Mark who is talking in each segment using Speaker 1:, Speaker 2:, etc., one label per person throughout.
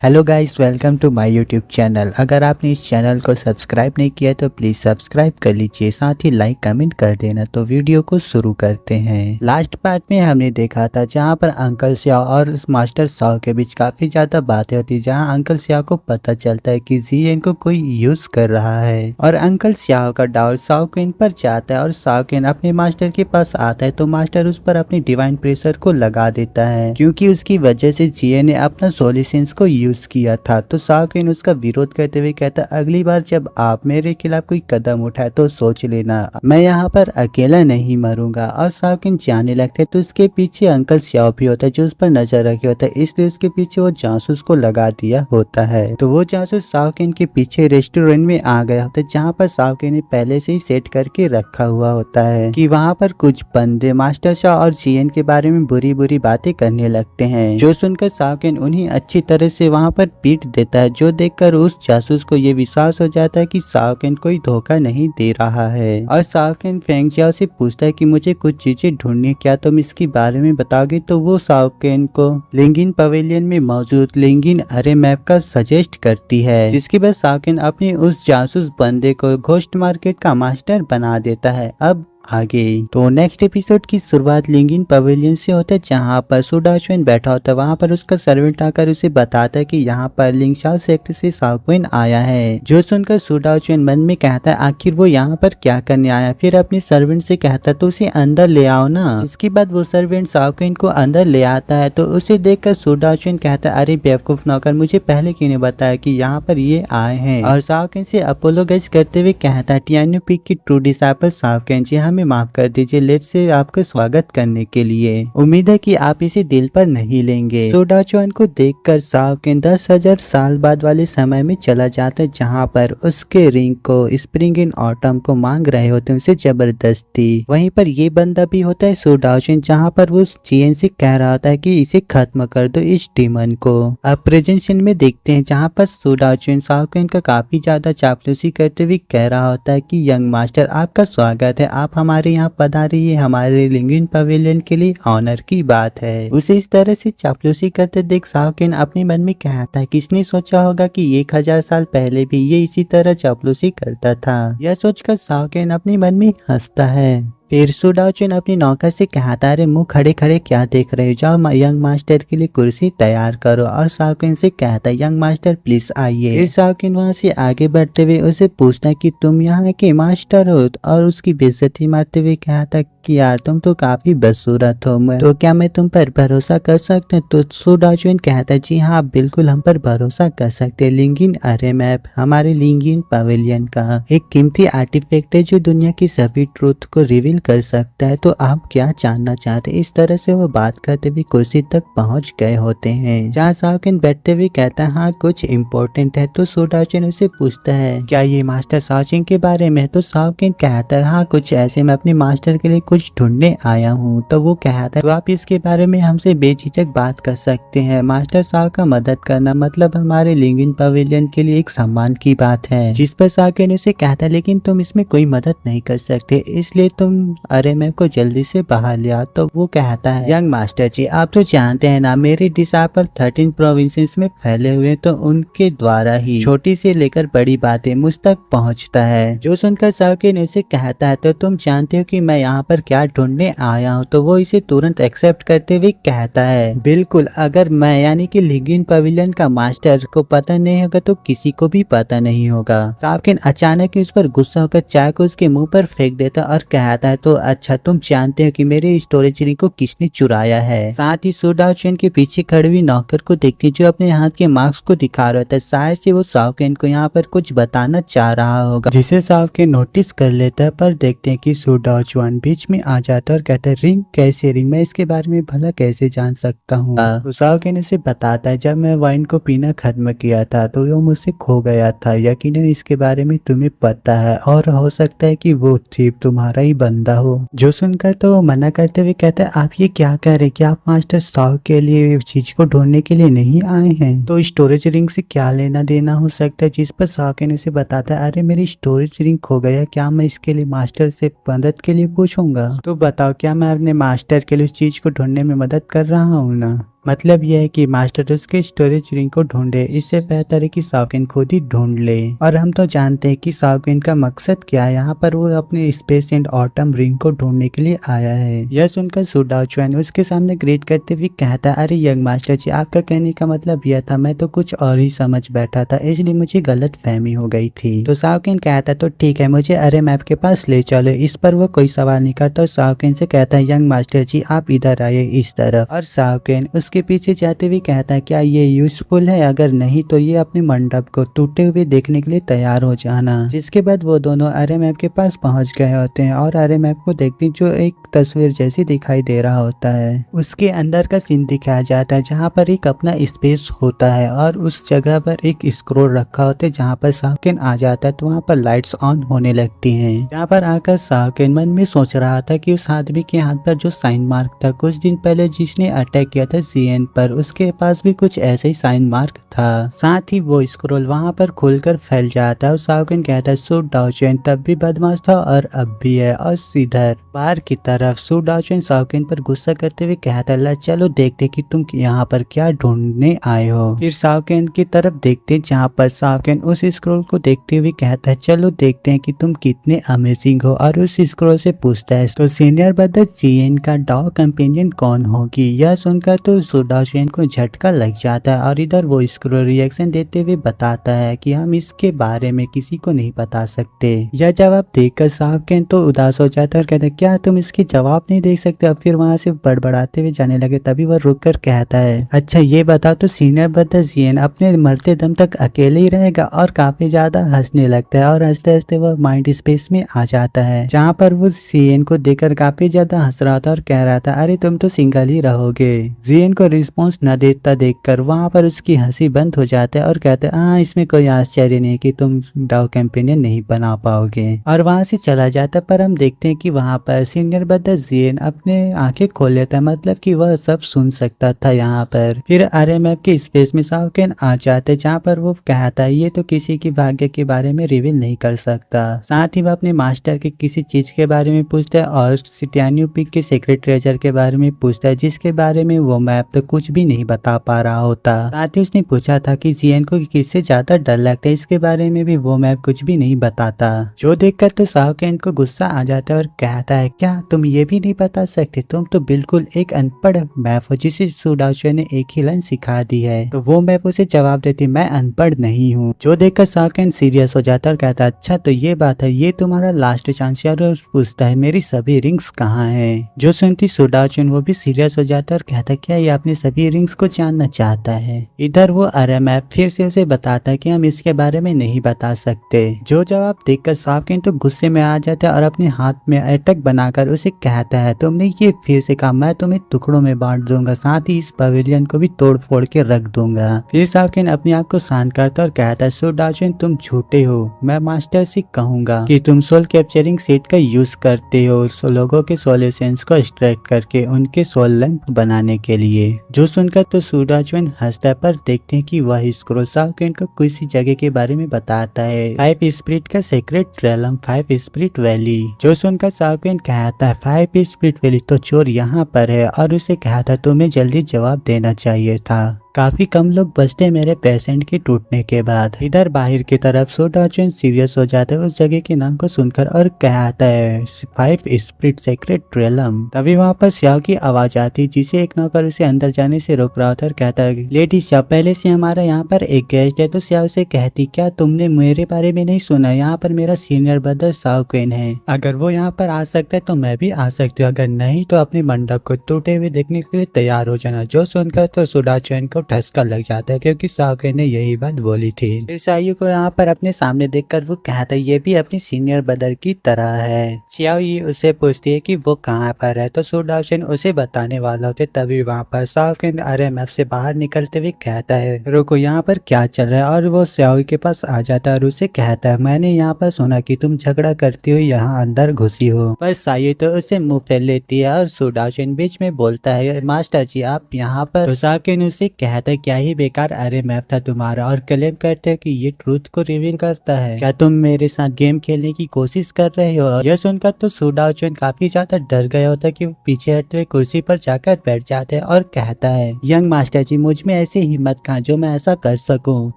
Speaker 1: Hello guys, welcome to my YouTube channel. अगर आपने इस चैनल को सब्सक्राइब नहीं किया तो प्लीज़ सब्सक्राइब कर लीजिए, साथ ही लाइक कमेंट कर देना। तो वीडियो को शुरू करते हैं। लास्ट पार्ट में हमने देखा था जहां पर अंकल श्याओ और मास्टर साओ के बीच काफ़ी ज़्यादा बातें होती, जहां अंकल श्याओ को पता चलता है कि जियन को कोई यूज़ कर रहा है और अंकल श्याओ का डाउट साओ क्वीन पर जाता है और साओ क्वीन अपने मास्टर के पास आता है तो मास्टर उस पर अपनी डिवाइन प्रेशर को लगा देता है, क्योंकि उसकी वजह से जियन ने अपना सोल्यूशंस को यूज किया था। तो साओ क्वीन उसका विरोध करते हुए कहता, अगली बार जब आप मेरे खिलाफ कोई कदम उठाए तो सोच लेना, मैं यहाँ पर अकेला नहीं मरूंगा। और साओ क्वीन जाने लगते हैं तो उसके पीछे अंकल श्याओ भी होता है जो उस पर नजर रखे होता है, इसलिए उसके पीछे वो जासूस को लगा दिया होता है। तो वो जासूस साओ क्वीन के पीछे रेस्टोरेंट में आ गया होता है, जहाँ पर साओ क्वीन ने पहले से ही सेट करके रखा हुआ होता है कि वहाँ पर कुछ बंदे मास्टर शाह और जियन के बारे में बुरी बुरी बातें करने लगते हैं, जो सुनकर साओ क्वीन उन्हें अच्छी तरह से वहाँ पर पीट देता है, जो देखकर उस जासूस को ये विश्वास हो जाता है कि साओ क्वीन कोई धोखा नहीं दे रहा है। और साओ क्वीन फेंग जियाओ से पूछता है कि मुझे कुछ चीजें ढूंढनी, क्या तुम इसके बारे में बताओगे? तो वो साओ क्वीन को लिंगिन पवेलियन में मौजूद लिंगिन अरे मैप का सजेस्ट करती है, जिसके बाद साओ क्वीन अपने उस जासूस बंदे को घोस्ट मार्केट का मास्टर बना देता है। अब आगे तो नेक्स्ट एपिसोड की शुरुआत लिंगिन पवेलियन से होता है, जहाँ पर सु डाओचुएन बैठा होता है। वहाँ पर उसका सर्वेंट आकर उसे बताता है कि यहाँ पर लिंगशाओ सेक्टर से साओ क्वीन आया है, जो सुनकर सु डाओचुएन मन में कहता है आखिर वो यहाँ पर क्या करने आया। फिर अपने सर्वेंट से कहता है तो उसे अंदर ले आओ ना। इसके बाद वो सर्वेंट साओ क्वीन को अंदर ले आता है, तो उसे देखकर सु डाओचुएन कहता है अरे बेवकूफ नौकर, मुझे पहले क्यों नहीं बताया कि यहाँ पर ये आए हैं। और साओ क्वीन से अपोलोगाइज करते हुए कहता है टियानो पीक की ट्रू डिसाइपल साओ क्वीन जी, हमें माफ कर दीजिए लेट से आपका स्वागत करने के लिए। उम्मीद है कि आप इसे दिल पर नहीं लेंगे। सु डाओचुएन को देखकर साओ क्वीन 10,000 साल बाद वाले समय में चला जाता है, जहाँ पर उसके रिंग को स्प्रिंग इन ऑटम को मांग रहे होते हैं उसे जबरदस्ती। वहीं पर ये बंदा भी होता है सु डाओचुएन, जहाँ पर वो जियन से कह रहा होता है कि इसे खत्म कर दो इस डीमन को। अब प्रेजेंट सीन में देखते हैं, जहाँ पर सु डाओचुएन साओ क्वीन का काफी ज्यादा चापलूसी करते हुए कह रहा होता है कि यंग मास्टर आपका स्वागत है, आप हमारे यहाँ पधारी है, हमारे लिंगिन पवेलियन के लिए ऑनर की बात है। उसे इस तरह से चापलूसी करते देख साओ क्वीन अपने मन में कहता है किसने सोचा होगा कि 1000 साल पहले भी ये इसी तरह चापलूसी करता था। यह सोचकर साओ क्वीन अपने मन में हंसता है। फिर सु डाओचुएन अपनी नौकर से कहता है मुंह खड़े खड़े क्या देख रहे हो, जाओ यंग मास्टर के लिए कुर्सी तैयार करो। और साओ क्वीन से कहता है यंग मास्टर प्लीज आइए। फिर साओ क्वीन वहाँ से आगे बढ़ते हुए उसे पूछता है कि तुम यहाँ के मास्टर हो, और उसकी बेइज्जती मारते हुए कहता है कि यार तुम तो काफी बदसूरत हो, तो क्या मैं तुम पर भरोसा कर सकता हूँ? तो सु डाओचुएन कहता है जी हाँ, आप बिल्कुल हम पर भरोसा कर सकते हैं। लिंगिन अरे मैप हमारे लिंगिन पवेलियन का एक कीमती आर्टिफैक्ट है जो दुनिया की सभी ट्रूथ को रिवील कर सकता है, तो आप क्या जानना चाहते हैं? इस तरह से वो बात करते हुए कुर्सी तक पहुंच गए होते हैं, जहाँ साओ क्वीन बैठते हुए कहता है हाँ कुछ इम्पोर्टेंट है। तो सु डाओचुएन उसे पूछता है क्या ये मास्टर साओचिन के बारे में? तो साओ क्वीन कहता है हाँ कुछ ऐसे, मैं अपने मास्टर के लिए कुछ ढूंढने आया हूँ। तो वो कहता है तो आप इसके बारे में हमसे बेझिझक बात कर सकते हैं, मास्टर साओ का मदद करना मतलब हमारे लिंगिन पवेलियन के लिए एक सम्मान की बात है। जिस पर साओ क्वीन उसे कहता है लेकिन तुम इसमें कोई मदद नहीं कर सकते, इसलिए तुम अरे मैप को जल्दी से बाहर ले आओ। तो वो कहता है यंग मास्टर जी आप तो जानते हैं ना, मेरे डिसाइपल 13 प्रोविंसेस में फैले हुए, तो उनके द्वारा ही छोटी से लेकर बड़ी बातें मुझ तक पहुंचता है। जो सुनकर साओ क्वीन उसे कहता है तो तुम जानते हो कि मैं यहाँ पर क्या ढूंढने आया हूँ? तो वो इसे तुरंत एक्सेप्ट करते हुए कहता है बिल्कुल, अगर मैं यानी कि लिंगिन पवेलियन का मास्टर को पता नहीं होगा तो किसी को भी पता नहीं होगा। साओ क्वीन अचानक उस पर गुस्सा होकर चाय को उसके मुंह पर फेंक देता और कहता है तो अच्छा तुम जानते हो कि मेरे स्टोरेज रिंग को किसने चुराया है? साथ ही सु डाओचुएन के पीछे खड़े हुए नौकर को देखते जो अपने हाथ के मार्क्स को दिखा रहा था, शायद से वो साओ क्वीन को यहाँ पर कुछ बताना चाह रहा होगा, जिसे साओ क्वीन नोटिस कर लेता है। पर देखते हैं कि सु डाओचुएन बीच में आ जाता है और कहता है रिंग कैसे रिंग, मैं इसके बारे में भला कैसे जान सकता हूँ? तो साओ क्वीन उसे बताता है जब मैं वाइन को पीना खत्म किया था तो वो मुझसे खो गया था, यकीनन इसके बारे में तुम्हें पता है और हो सकता है कि वो थीप तुम्हारा ही बंदा हो। जो सुनकर तो वो मना करते हुए कहता है आप ये क्या कह रहे, क्या आप मास्टर साओ के लिए चीज को ढूंढने के लिए नहीं आए हैं? तो स्टोरेज रिंग से क्या लेना देना हो सकता है? जिस पर साओ क्वीन उसे बताता है अरे मेरी स्टोरेज रिंग खो गया, क्या मैं इसके लिए मास्टर से मदद के लिए पूछूंगा? तो बताओ क्या मैं अपने मास्टर के लिए उस चीज को ढूंढने में मदद कर रहा हूँ ना? मतलब यह है कि मास्टर उसके स्टोरेज रिंग को ढूंढे, इससे बेहतर है कि शाओकेन खुद ही ढूंढ ले। और हम तो जानते हैं कि शाओकेन का मकसद क्या है, यहाँ पर वो अपने स्पेस एंड ऑटम रिंग को ढूंढने के लिए आया है। यह सुनकर सु डाओचुआन उसके सामने ग्रेट करते हुए कहता है, अरे यंग मास्टर जी, आपका कहने का मतलब यह था, मैं तो कुछ और ही समझ बैठा था, इसलिए मुझे गलत फहमी हो गई थी। तो शाओकेन कहता तो ठीक है, मुझे अरे मैप के पास ले चलो। इस पर वो कोई सवाल नहीं करता और शाओकेन से कहता है, यंग मास्टर जी आप इधर आइए इस तरफ। और शाओकेन उसके पीछे जाते हुए कहता है, क्या ये यूजफुल है? अगर नहीं तो ये अपने मंडप को टूटे हुए देखने के लिए तैयार हो जाना। जिसके बाद वो दोनों अरे मैप के पास पहुंच गए होते हैं और अरे मैप को देखते जो एक तस्वीर जैसी दिखाई दे रहा होता है। उसके अंदर का सीन दिखाया जाता है जहाँ पर एक अपना स्पेस होता है और उस जगह पर एक स्क्रोल रखा होता है जहाँ पर शाओकेन आ जाता है तो वहाँ पर लाइट्स ऑन होने लगती हैं। यहाँ पर आकर शाओकेन मन में सोच रहा था कि उस आदमी के हाथ पर जो साइन मार्क था कुछ दिन पहले जिसने अटैक किया था जियन पर, उसके पास भी कुछ ऐसे ही साइन मार्क था। साथ ही वो स्क्रोल वहाँ पर खुलकर फैल जाता है और शाओकेन कहता है, सु डाओचुआन तब भी बदमाश था और अब भी है। और इधर बाहर की तरफ सु डाओचुआन शाओकेन पर गुस्सा करते हुए कहता है, चलो देखते कि तुम यहाँ पर क्या ढूंढने आए हो। फिर शाओकेन की तरफ देखते जहाँ पर शाओकेन उस स्क्रोल को देखते हुए कहता है, चलो देखते हैं कि तुम कितने अमेजिंग हो। और उस स्क्रोल से पूछता है, तो सीनियर ब्रदर जियन का डॉग कंपेनियन कौन होगी? यह सुनकर तो सु डाओचुआन को झटका लग जाता है और इधर वो स्क्रोल रिएक्शन देते हुए बताता है कि हम इसके बारे में किसी को नहीं बता सकते। यह जवाब देखकर शाओकेन तो उदास हो जाता है और कहता है, क्या तुम इसके जवाब नहीं देख सकते? अब फिर वहाँ से बड़बड़ाते हुए जाने लगे। तभी वह रुक कर कहता है, अच्छा ये बताओ तो सीनियर ब्रदर जियन अपने मरते दम तक अकेले ही रहेगा? और काफी ज्यादा हंसने लगता है और हंसते हंसते वह माइंड स्पेस में आ जाता है जहाँ पर वो जियन को देखकर काफी ज्यादा हंस रहा था और कह रहा था, अरे तुम तो सिंगल ही रहोगे। जियन को रिस्पॉन्स न देता देखकर वहाँ पर उसकी हंसी बंद हो जाता है और कहते हैं, हाँ इसमें कोई आश्चर्य नहीं कि तुम डॉग कंपेनियन नहीं बना पाओगे। और वहाँ से चला जाता है। पर हम देखते हैं कि वहाँ पर सीनियर ब्रदर जियन अपने आंखें खोल लेता है, मतलब कि वह सब सुन सकता था यहाँ पर। फिर अरे मैप के स्पेस में शाओकेन आ जाते हैं जहाँ पर वो कहता है, ये तो किसी की भाग्य के बारे में रिवील नहीं कर सकता। साथ ही वह अपने मास्टर के किसी चीज के बारे में पूछता है और सिटियान्यू पिक के सीक्रेट ट्रेजर के बारे में पूछता है जिसके बारे में वो मैप तो कुछ भी नहीं बता पा रहा होता। साथ ही उसने पूछा था कि जियन को किससे ज्यादा डर लगता है, इसके बारे में भी वो मैप कुछ भी नहीं बताता। जो देखकर तो शाओकेन को गुस्सा आ जाता है और कहता है, क्या तुम ये भी नहीं बता सकते? तुम तो बिल्कुल एक अनपढ़ मैप हो जिसे सु डाओचुआन ने एक ही लाइन सिखा दी है। तो वो मैप उसे जवाब देती, मैं अनपढ़ नहीं हूँ। जो देखकर शाओकेन सीरियस हो जाता है और कहता है, अच्छा तो ये बात है, ये तुम्हारा लास्ट चांस है। और पूछता है, मेरी सभी रिंग्स कहाँ है? जो सुनती सु डाओचुआन वो भी सीरियस हो जाता है और कहता है, क्या ये अपने सभी रिंग्स को जानना चाहता है? इधर वो अरे मैप फिर से उसे बताता है कि हम इसके बारे में नहीं बता सकते। जो जवाब देखकर शाओकेन तो गुस्से में आ जाता है और अपने हाथ में अटैक बनाकर उसे कहता है, तुमने ये फिर से कहा, मैं तुम्हें टुकड़ों में बांट दूंगा, साथ ही इस पवेलियन को भी तोड़ फोड़ के रख दूंगा। फिर शाओकेन अपने आप को शांत करता है और कहता है, सु डाओचुआन तुम झूठे हो। मैं मास्टर से कहूंगा कि तुम सोल कैप्चरिंग सेट का यूज करते हो लोगों के सोल एसेंस को एक्सट्रैक्ट करके उनके सोल लैंप बनाने के लिए। जो सुनकर तो सु डाओचुआन हंसता है। पर देखते हैं कि वह स्क्रोल शाओकेन को किसी जगह के बारे में बताता है, 5 स्पिरिट का सीक्रेट रेलम, 5 स्पिरिट वैली। जो सुनकर शाओकेन कहता है, 5 स्पिरिट वैली तो चोर यहाँ पर है। और उसे कहता, तुम्हें जल्दी जवाब देना चाहिए था, काफी कम लोग बचते मेरे पेशेंट के टूटने के बाद। इधर बाहर की तरफ सु डाओचुआन सीरियस हो जाता है उस जगह के नाम को सुनकर और कहता है, 5 स्पिरिट सीक्रेट रेलम। तभी वहाँ पर श्याओ की आवाज आती जिसे एक नौकर उसे अंदर जाने से रोक रहा था और कहता है, लेडी श्याओ पहले से हमारा यहाँ पर एक गेस्ट है। तो श्याओ से कहती, क्या तुमने मेरे बारे में नहीं सुना? यहाँ पर मेरा सीनियर ब्रदर शाओकेन है, अगर वो यहाँ पर आ सकता है तो मैं भी आ सकती हूँ, अगर नहीं तो अपने मंडप को टूटे हुए देखने के लिए तैयार हो जाना। जो सुनकर तो सु डाओचुआन को ठसका लग जाता है क्योंकि शाओकेन ने यही बात बोली थी। फिर शाओ को यहाँ पर अपने सामने देखकर वो कहता है, ये भी अपनी सीनियर ब्रदर की तरह है। शाओ उसे पूछती है कि वो कहाँ पर है। तो सु डाओचुआन उसे बताने वाला होते तभी वहाँ पर शाओकेन अरे मैप से बाहर निकलते हुए कहता है, रुको यहाँ पर क्या चल रहा है? और वो शाओ के पास आ जाता है और उसे कहता है, मैंने यहाँ पर सुना कि तुम झगड़ा करती हो, यहाँ अंदर घुसी हो। पर शाओ तो उसे मुंह फेर लेती है और सु डाओचुआन बीच में बोलता है, मास्टर जी आप यहाँ पर। तो शाओकेन उसे कह कहता है क्या ही बेकार RMF था तुम्हारा, और क्लेम करते हैं कि ये ट्रूथ को रिवील करता है। क्या तुम मेरे साथ गेम खेलने की कोशिश कर रहे हो? यह सुनकर तो सुडाओचुन काफी ज्यादा डर गया होता है कि वो पीछे हटते हुए कुर्सी पर जाकर बैठ जाते हैं और कहता है यंग मास्टर जी, मुझ में ऐसी हिम्मत कहाँ जो मैं ऐसा कर सकूं।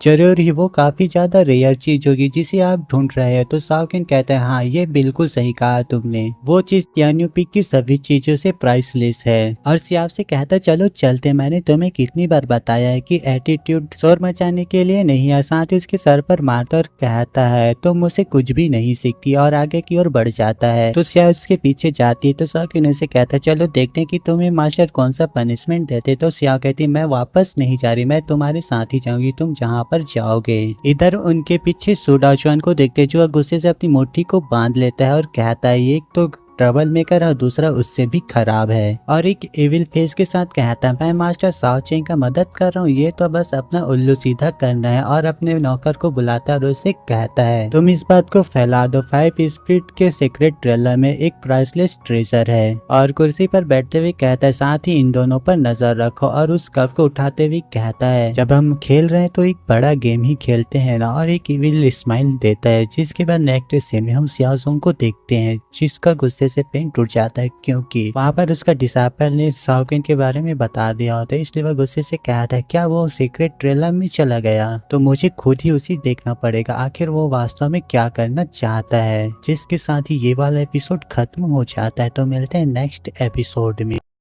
Speaker 1: जरूर ही वो काफी ज्यादा रेयर चीज होगी जिसे आप ढूंढ रहे हैं। तो साओकिन कहता है हाँ, ये बिल्कुल सही कहा तुमने, वो चीज तियान्यू पीक की सभी चीजों से प्राइसलेस है। और सियाफ से कहता है चलो चलते, मैंने तुम्हें कितनी बार बताया है कि एटीट्यूड शोर मचाने के लिए नहीं है। साथ ही उसके सर पर मारता और कहता है तुम मुझसे कुछ भी नहीं सीखती, और आगे की ओर बढ़ जाता है। तो सियाफ उसके पीछे जाती है। तो साओकिन उसे कहता है चलो देखते हैं कि तुम्हें मास्टर कौन सा पनिशमेंट देते। तो सियाफ कहती मैं वापस नहीं जा रही, मैं तुम्हारे साथ ही जाऊंगी, तुम जहाँ पर जाओगे। इधर उनके पीछे सुडाओचुन को देखते जो गुस्से से अपनी मुट्ठी को बांध लेता है और कहता है एक तो ट्रबल मेकर और दूसरा उससे भी खराब है, और एक एविल फेस के साथ कहता है मैं मास्टर साओचेंग का मदद कर रहा हूँ, ये तो बस अपना उल्लू सीधा करना है। और अपने नौकर को बुलाता है और उससे कहता है तुम इस बात को फैला दो, 5 स्पिरिट के सीक्रेट ट्रेलर में एक प्राइसलेस ट्रेजर है। और कुर्सी पर बैठते हुए कहता है साथ ही इन दोनों पर नजर रखो। और उस कप को उठाते हुए कहता है जब हम खेल रहे हैं तो एक बड़ा गेम ही खेलते हैं ना। और एक एविल स्माइल देता है, जिसके बाद नेक्स्ट सीन में हम सियाओजुंग को देखते हैं जिसका गुस्से से पेन टूट जाता है, क्योंकि वहाँ पर उसका डिसाइपल ने साओकिन के बारे में बता दिया होता है। इसलिए वह गुस्से से कहता है क्या वो सीक्रेट ट्रेलर में चला गया, तो मुझे खुद ही उसे देखना पड़ेगा, आखिर वो वास्तव में क्या करना चाहता है। जिसके साथ ही ये वाला एपिसोड खत्म हो जाता है। तो मिलते हैं नेक्स्ट एपिसोड में।